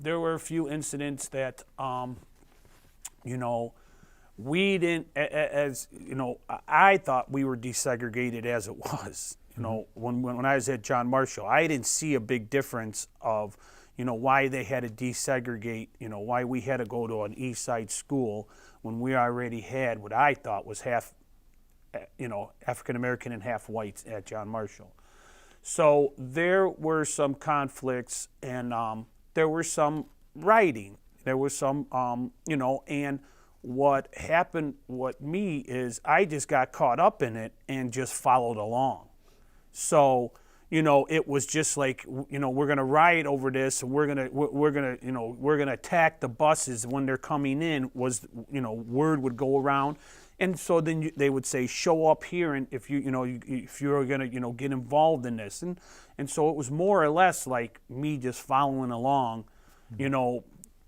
there were a few incidents that, we didn't, as I thought we were desegregated as it was. When I was at John Marshall, I didn't see a big difference of, why they had to desegregate, why we had to go to an East Side school when we already had what I thought was half, African American and half whites at John Marshall. So there were some conflicts, and there was some writing. There was some, and what happened with me is I just got caught up in it and just followed along. So, it was just like, we're going to riot over this, and we're going to attack the buses when they're coming in, was, word would go around. And so then they would say, show up here, and if you're going to, get involved in this. And so it was more or less like me just following along,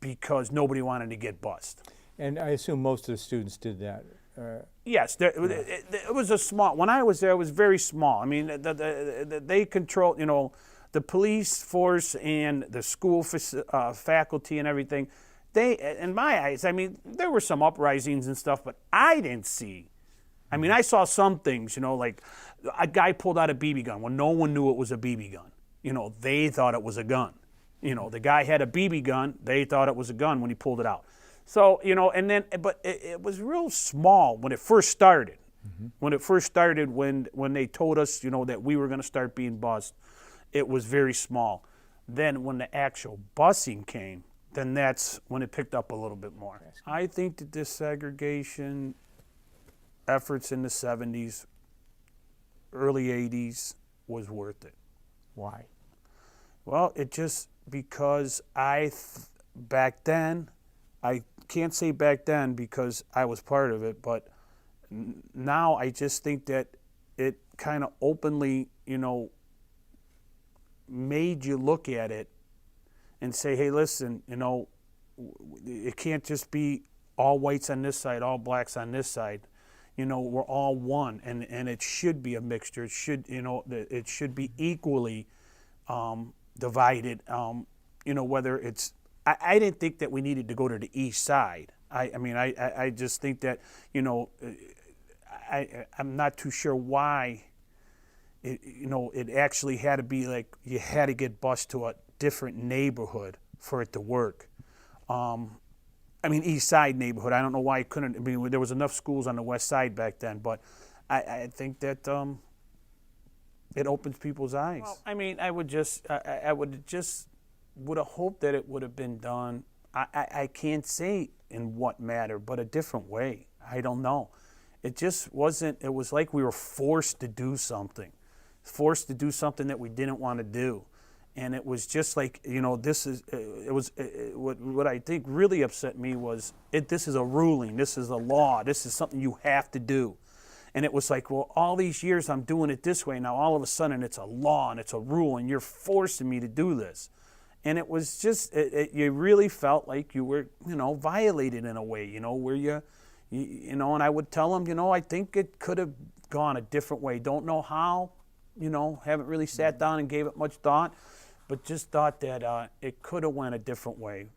because nobody wanted to get bussed. And I assume most of the students did that. Yes, it was a small. When I was there, it was very small. I mean, they controlled, the police force and the school faculty and everything. They, in my eyes, I mean, there were some uprisings and stuff, but I didn't see. I mean, I saw some things, like a guy pulled out a BB gun when no one knew it was a BB gun. They thought it was a gun. The guy had a BB gun. They thought it was a gun when he pulled it out. So, and then, but it was real small when it first started. When it first started, when they told us, that we were going to start being bussed, it was very small. Then when the actual busing came, then that's when it picked up a little bit more. I think that this segregation efforts in the 70s, early 80s was worth it. Why? Well, it just because back then, I can't say back then because I was part of it, but now I just think that it kind of openly, made you look at it and say, hey, listen, it can't just be all whites on this side, all blacks on this side. We're all one, and it should be a mixture. It should, it should be equally divided. Whether it's, I didn't think that we needed to go to the east side. I just think that, I'm not too sure why. It actually had to be like you had to get bused to a different neighborhood for it to work. East side neighborhood. I don't know why it couldn't. There was enough schools on the west side back then, but I think that it opens people's eyes. Well, I would have hoped that it would have been done. I can't say in what matter, but a different way. I don't know. It just wasn't. It was like we were forced to do something that we didn't want to do. And it was just like, what I think really upset me was, this is a ruling, this is a law, this is something you have to do. And it was like, well, all these years I'm doing it this way, now all of a sudden it's a law and it's a rule and you're forcing me to do this. And it was just, you really felt like you were, violated in a way, where and I would tell them, I think it could have gone a different way. Don't know how, haven't really sat down and gave it much thought. But just thought that it could have went a different way.